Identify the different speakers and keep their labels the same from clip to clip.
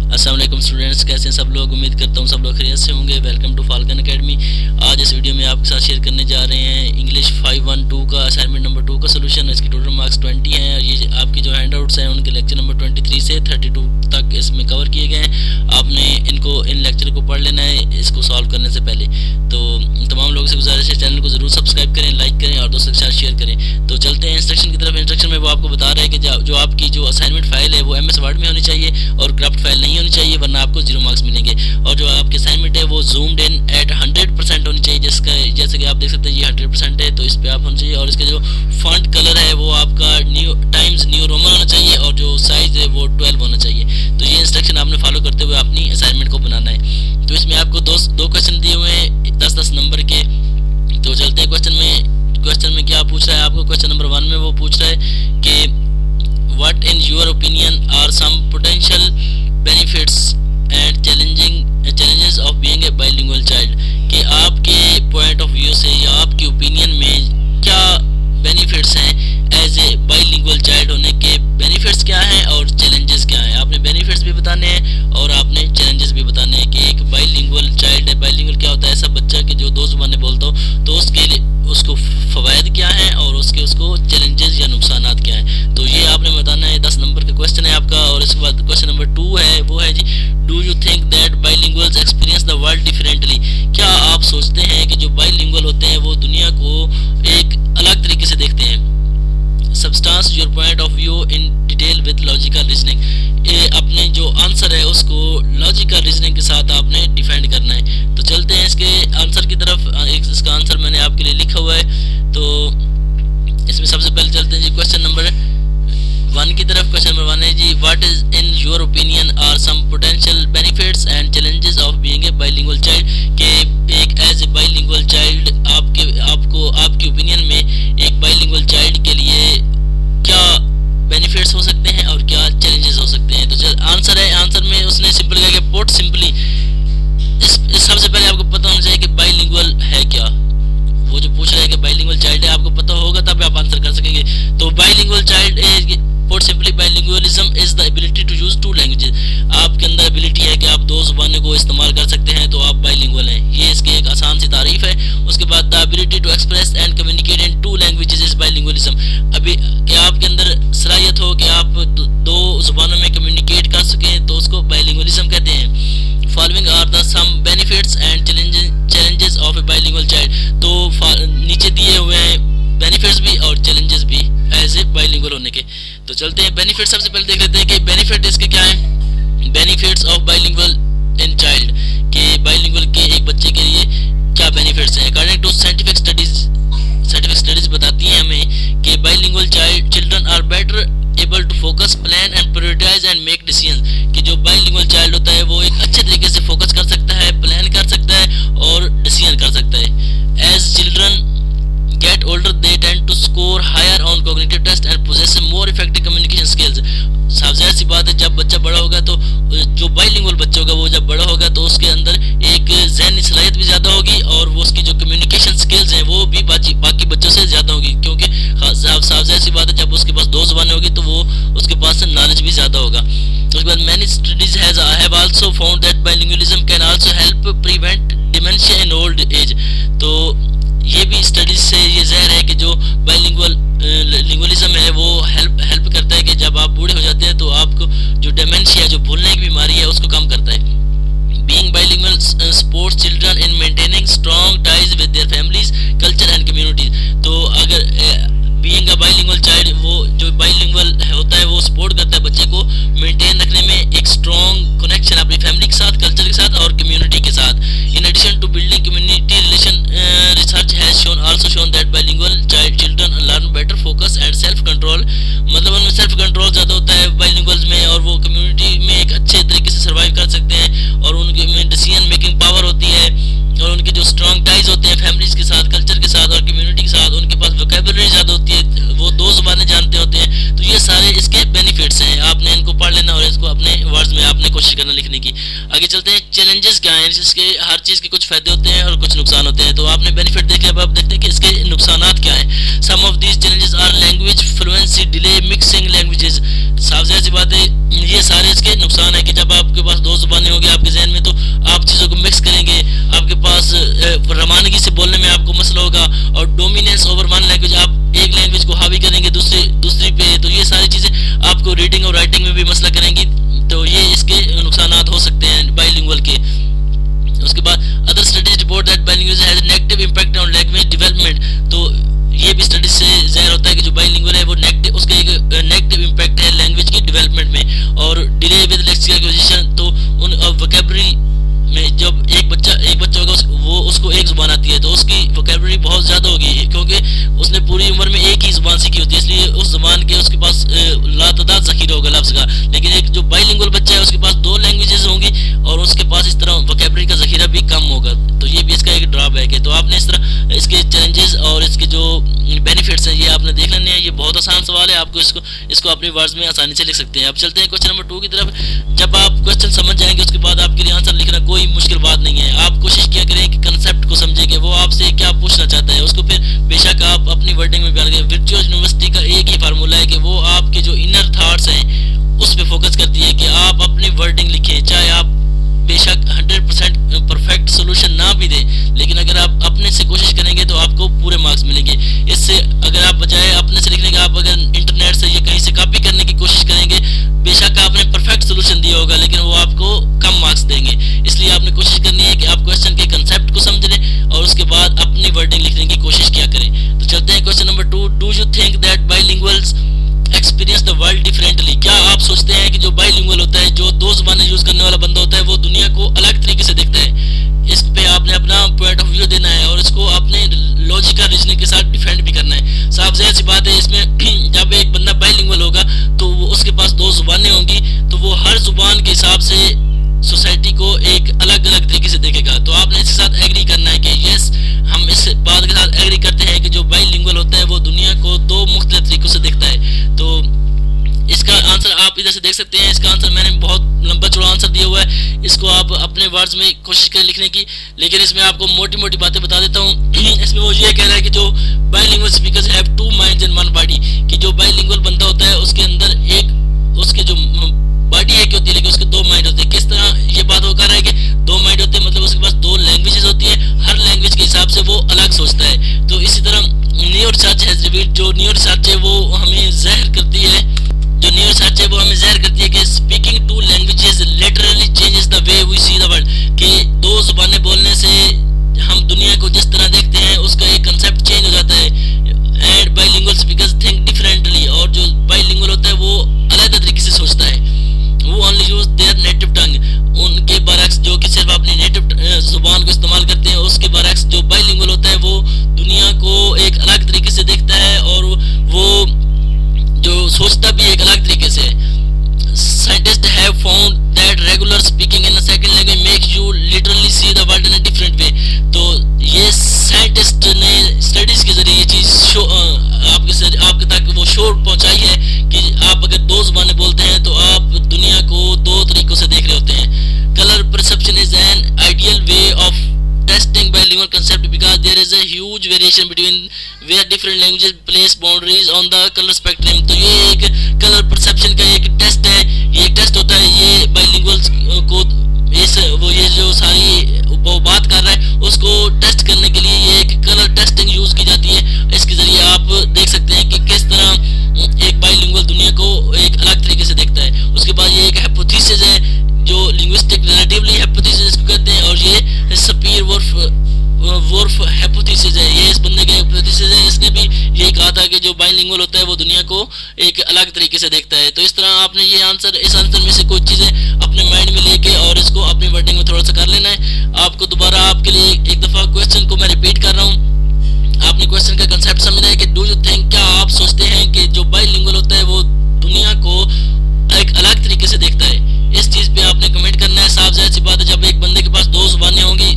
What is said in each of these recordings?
Speaker 1: अस्सलाम वालेकुम स्टूडेंट्स, कैसे हैं सब लोग। उम्मीद करता हूँ सब लोग खैरियत से होंगे। Welcome to Falcon academy. आज इस वीडियो में आपके साथ शेयर करने जा रहे हैं इंग्लिश 512 का असाइनमेंट नंबर 2 का सोल्यूशन। इसके टोटल मार्क्स 20 हैं और ये आपके जो हैंड आउट्स हैं उनके लेक्चर नंबर 23 से 32 तक इसमें कवर किए गए हैं। आपने इन लेक्चर को पढ़ लेना है इसको सॉल्व करने से पहले। तो तमाम लोगों से गुजारिश है चैनल को ज़रूर सब्सक्राइब करें, लाइक करें और दोस्तों के साथ शेयर करें। तो चलते हैं इंस्ट्रक्शन की तरफ। इंस्ट्रक्शन में वो आपको बता रहे हैं कि जो आपकी जो असाइनमेंट फाइल है वो MS वर्ड में होनी चाहिए और क्रॉप्ड फाइल नहीं होनी चाहिए, वरना आपको 0 मार्क्स मिलेंगे। और जो आपकी असाइनमेंट है वो जूम्ड इन एट 100% होनी चाहिए, जैसे कि आप देख सकते हैं ये 100% है, तो इस पे आप होना चाहिए। और इसका जो फॉन्ट कलर है वो आपका न्यू रोमन होना चाहिए और जो साइज है वो 12 होना चाहिए। तो ये इंस्ट्रक्शन आपने फॉलो करते हुए अपनी असाइनमेंट को बनाना है। तो इसमें आपको दो क्वेश्चन दिए हुए हैं 10-10 नंबर के। तो चलते हैं क्वेश्चन में क्या पूछ रहा है आपको। क्वेश्चन नंबर 1 में वो पूछ रहा है कि what in your opinion are some potential benefits and challenges of being a bilingual child, कि आपके पॉइंट ऑफ व्यू से या आपके ओपिनियन में क्या बेनिफिट्स हैं एज ए बाइलिंगुअल चाइल्ड होने के। बेनिफिट्स क्या हैं और चैलेंजेस क्या हैं। आपने बेनिफिट्स भी बताने हैं और आपने चैलेंजेस भी बताने हैं कि एक बाइलिंगुअल चाइल्ड है। बाइलिंगुअल क्या होता है? ऐसा बच्चा कि जो 2 ज़ुबानें बोलता हो, तो उसके लिए उसको फ़वाइद क्या हैं और उसको चैलेंजेस या नुकसानात क्या हैं। तो ये आपने बताना है। 10 नंबर का क्वेश्चन है आपका। और इसके बाद क्वेश्चन नंबर 2 है वो है जी, do you think that bilinguals experience the world differently. क्या आप सोचते हैं कि जो बाइलिंगुअल होते हैं वो दुनिया को एक अलग तरीके से देखते हैं। Substance your point of view in detail with logical reasoning. अपने जो आंसर है उसको लॉजिकल रीजनिंग के साथ आपने डिफाइन करना है। तो चलते हैं इसके आंसर की तरफ। इसका आंसर मैंने आपके लिए लिखा हुआ है। तो इसमें सबसे पहले चलते हैं जी क्वेश्चन नंबर 1 की तरफ। क्वेश्चन नंबर 1 है जी, what is in your opinion are some potential benefits and challenges of being a bilingual child. के एक एज ए बाइलिंगुअल चाइल्ड आपके ओपिनियन में एक बाइलिंगुअल चाइल्ड के लिए क्या बेनिफिट्स हो सकते हैं और क्या चैलेंजेस हो सकते हैं। तो आंसर है, आंसर में उसने सिंपल कहा कि पुट सिंपली। इस सबसे पहले आपको पता होना चाहिए कि बाइलिंगुअल है क्या। वो जो पूछ रहा है कि बाइलिंगुअल चाइल्ड है, आपको पता होगा तब आप आंसर कर सकेंगे। तो bilingual child is put simply bilingualism is the ability to use 2 languages. आपके अंदर एबिलिटी है कि आप 2 ज़ुबानों को इस्तेमाल कर सकते हैं, तो आप बाइलिंगुअल हैं। ये इसकी एक आसान सी तारीफ है। उसके बाद the ability to express and communicate in 2 languages is bilingualism. अभी कि आपके अंदर सलाहियत हो कि आप 2 ज़ुबानों में कम्युनिकेट कर सकें, तो उसको बाइलिंगुअलिज्म कहते हैं। Following are the some benefits and challenges of a bilingual child. तो नीचे दिए हुए हैं बेनिफिट्स भी और चैलेंजेस भी एज ए बाइलिंगुअल होने के। तो चलते हैं बेनिफिट सबसे पहले देख लेते हैं कि बेनिफिट इसके क्या हैं। Benefits of bilingual in child, के बाइलिंगुअल के एक बच्चे के लिए क्या बेनिफिट्स हैं। अकॉर्डिंग टू साइंटिफिक स्टडीज बताती हैं हमें कि bilingual children are better able to focus, plan and prioritise and make decision. कि जो बाइलिंगुअल चाइल्ड होता है वो एक अच्छे तरीके से फोकस कर सकता है, प्लान कर सकता है और डिसीजन कर सकता है। As children get older they tend to score higher on cognitive test and possess more effective communication skills। साफ सी बात है, जब बच्चा बड़ा होगा तो जो बाइलिंगुअल बच्चा होगा वो जब बड़ा होगा तो उसके अंदर एक ज़हनी सलाहियत भी ज़्यादा होगी और वो उसकी जो कम्युनिकेशन स्किल्स हैं वो भी बाकी बच्चों से ज़्यादा होगी। क्योंकि साफ सी बात है, जब उसके पास 2 ज़ुबानें होगी तो वो उसके पास नॉलेज भी ज़्यादा होगा। उसके बाद many studies have also found that bilingualism can also help prevent dementia in old age. तो ये भी स्टडीज से ये ज़ाहिर है कि जो बाइलिंगुअलिज्म है वो हेल्प करता है कि जब आप बूढ़े हो जाते हैं तो आपको जो डिमेंशिया, जो भूलने की बीमारी है, उसको कम करता है। Being bilingual supports children in maintaining strong ties with their families, culture and communities। तो अगर बीइंग अ बाइलिंगुअल चाइल्ड, वो जो बाइलिंगुअल होता है वो सपोर्ट करता है बच्चे को मेंटेन रखने में एक स्ट्रॉन्ग कनेक्शन अपनी फैमिली के साथ, कल्चर के साथ और कम्युनिटी के साथ। In addition to building community relation, research has also shown that bilingual children learn better focus and self control. मतलब उनमें सेल्फ कंट्रोल ज़्यादा होता है बाइलिंगुअल्स में और वो कम्युनिटी में एक अच्छे तरीके से सर्वाइव कर सकते हैं और उनके में डिसीजन मेकिंग पावर होती है और उनके जो स्ट्रॉन्ग टाइज होते हैं फैमिलीज के साथ, कल्चर के साथ और कम्युनिटी के साथ। उनके पास वोकैबुलरी ज़्यादा होती है, वो 2 ज़ुबानें जानते होते हैं। तो ये सारे इसके बेनिफिट्स हैं। आपने इनको पढ़ लेना और इसको अपने वर्ड्स में आपने कोशिश करना लिखने की। आगे चलते हैं चैलेंजेस क्या हैं। जिसके हर चीज़ के कुछ फ़ायदे होते हैं और कुछ नुकसान होते हैं। तो आपने बेनिफिट देखे, अब आप देखते हैं कि इसके नुकसानात क्या हैं। Some of these challenges are language fluency delay, mixing languages. साफ सी बात है, ये सारे इसके नुकसान है कि जब आपके पास सवाल है, आपको इसको अपने वर्ड्स में आसानी से लिख सकते हैं। अब चलते हैं क्वेश्चन नंबर 2 की तरफ। जब आप क्वेश्चन समझ जाएंगे उसके बाद आपके लिए आंसर लिखना कोई मुश्किल बात नहीं है। आप कोशिश किया करें कि कंसेप्ट को समझें कि वो आपसे क्या पूछना चाहता है, उसको फिर बेशक आप अपनी वर्डिंग में बयान करें। वर्चुअस यूनिवर्सिटी का एक ही फार्मूला है कि वो आपके जो इनर थॉट्स हैं उस पर फोकस करती है कि आप अपनी वर्डिंग लिखें, चाहे आप बेशक 100% परफेक्ट सोल्यूशन ना भी दें, लेकिन अगर आप अपने से कोशिश करेंगे तो आपको पूरे मार्क्स मिलेंगे। इससे अगर आप बजाय अपने से लिखने के आप अगर इंटरनेट से या कहीं से कॉपी करने की कोशिश करेंगे, बेशक आपने परफेक्ट सोल्यूशन दिया होगा लेकिन वो आपको कम मार्क्स देंगे। इसलिए आपने कोशिश करनी है कि आप क्वेश्चन के कंसेप्ट को समझ लें और उसके बाद अपनी वर्डिंग लिखने की कोशिश किया करें। तो चलते हैं question number 2। Do you think that bilinguals experience the world differently? क्या आप सोचते हैं कि जो बाइलिंगुअल होता है, जो दो ज़बानें यूज करने वाला बंदा होता है, वो दुनिया को अलग तरीके से देखता है? इस पे आपने अपना पॉइंट ऑफ व्यू देना है और इसको अपने लॉजिकल रीजनिंग के साथ डिफेंड भी करना है। साफ ज़ाहिर सी बात है, इसमें जब एक बंदा बाइलिंगुअल होगा तो उसके पास दो ज़ुबानें होंगी, तो वो हर ज़ुबान के हिसाब से सोसाइटी को एक अलग अलग तरीके से देखेगा। तो आपने इसके साथ एग्री करना है कि यस, हम इस बात के साथ एग्री करते हैं कि जो बाइलिंगुअल होता है वो दुनिया को दो मुख्तलिफ तरीकों से देखता है। तो इसका आंसर आप इधर से देख सकते हैं। इसका आंसर मैंने बहुत लंबा चौड़ा आंसर दिया हुआ है, इसको आप अपने वर्ड्स में कोशिश करें लिखने की, लेकिन इसमें आपको मोटी मोटी बातें बता देता हूँ। इसमें वो ये कह रहा है कि जो bilingual speakers have 2 minds in 1 body, कि जो बाइलिंगुअल बंदा होता है उसके अंदर एक उसके जो बॉडी एक होती है लेकिन उसके 2 माइंड होते हैं। किस तरह ये बात वो कर रहा है कि 2 माइंड होते हैं, मतलब उसके पास 2 लैंग्वेजेस होती है, हर लैंग्वेज के हिसाब से वो अलग सोचता है। तो इसी तरह न्यू रिसर्च हैज रिवील्ड, जो न्यू रिसर्च है वो हमें ज़ाहिर करती है, जो न्यू रिसर्च है वो हमें ज़ाहिर करती है कि speaking 2 languages literally changes the way we see the world, कि 2 ज़ुबानें बोलने से हम दुनिया को जिस तरह देखते हैं उसका एक कंसेप्ट चेंज हो जाता है। And bilingual speakers think differently, और जो बाइलिंगुअल होता है वो अलग तरीके से सोचता है। वो ओनली यूज देयर नेटिव टंग, उनके बरक्स जो कि सिर्फ अपनी नेटिव जुबान को इस्तेमाल करते हैं, उसके बरक्स जो बाइलिंगुअल होता है वो दुनिया को एक अलग तरीके से देखता है और वो जो सोचता भी एक अलग तरीके से। Scientist have found that regular speaking in a second language makes you literally see the world in a different way. तो ये साइंटिस्ट ने स्टडीज के जरिए ये चीज आपके तक वो शोर पहुंचाई है कि आप अगर 2 ज़ुबानें बोलते हैं तो आप दुनिया को 2 तरीकों से देख रहे होते हैं। Colour perception is an ideal way of testing bilingual concept because there is a huge variation between where different languages place boundaries on the color spectrum। तो ये एक कलर परसेप्शन का एक टेस्ट है, ये टेस्ट होता है, ये बाइलिंगुअल्स को ये जो सारी वो बात कर रहा है उसको टेस्ट करने के लिए ये एक कलर टेस्टिंग यूज की जाती है। इसके जरिए आप देख सकते हैं कि किस तरह एक बाइलिंगुअल दुनिया को एक अलग तरीके से देखता है। उसके बाद ये एक हाइपोथेसिस है जो लिंग्विस्टिक रिलेटिवली हाइपोथेसिस इसको कहते हैं, और ये सपीर वोर्फ हाइपोथेसिस है, ये इस बंदे का हाइपोथेसिस है। इसने भी यही कहा था कि जो बाइलिंगुअल होता है वो दुनिया को एक अलग तरीके से देखता है। तो इस तरह आपने ये आंसर, इस आंसर में से कुछ चीज़ें अपने माइंड में लेके और इसको अपनी वर्डिंग में थोड़ा सा कर लेना है। आपको दोबारा आपके लिए एक दफ़ा क्वेश्चन को मैं रिपीट कर रहा हूँ। आपने क्वेश्चन का कंसेप्ट समझना है कि डू यू थिंक, क्या आप सोचते हैं कि जो बाइलिंगुअल होता है वो दुनिया को एक अलग तरीके से देखता है? इस चीज़ पे आपने कमेंट करना है। साफ ज़ाहिर सी बात है, जब एक बंदे के पास 2 ज़ुबानें होंगी,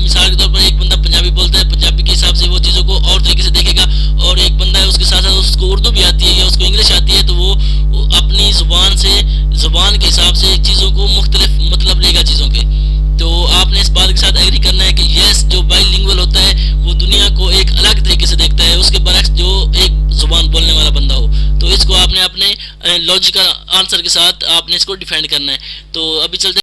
Speaker 1: मिसाल के तौर पर एक बंदा पंजाबी बोलता है, पंजाबी के हिसाब से वो चीज़ों को और तरीके से देखेगा, और एक बंदा है उसके साथ साथ उसको उर्दू भी आती है या उसको इंग्लिश आती है, तो वो अपनी ज़ुबान के हिसाब से चीज़ों को मुख्तलिफ मतलब लेगा चीज़ों के। तो आपने इस बात के साथ एग्री करना है कि यस, जो बाइलिंगुअल होता है वो दुनिया को एक अलग तरीके से देखता है, उसके बरक्स जो एक ज़ुबान बोलने वाला बंदा हो। तो इसको आपने अपने लॉजिकल आंसर के साथ आपने इसको डिफेंड करना है। तो अभी चलते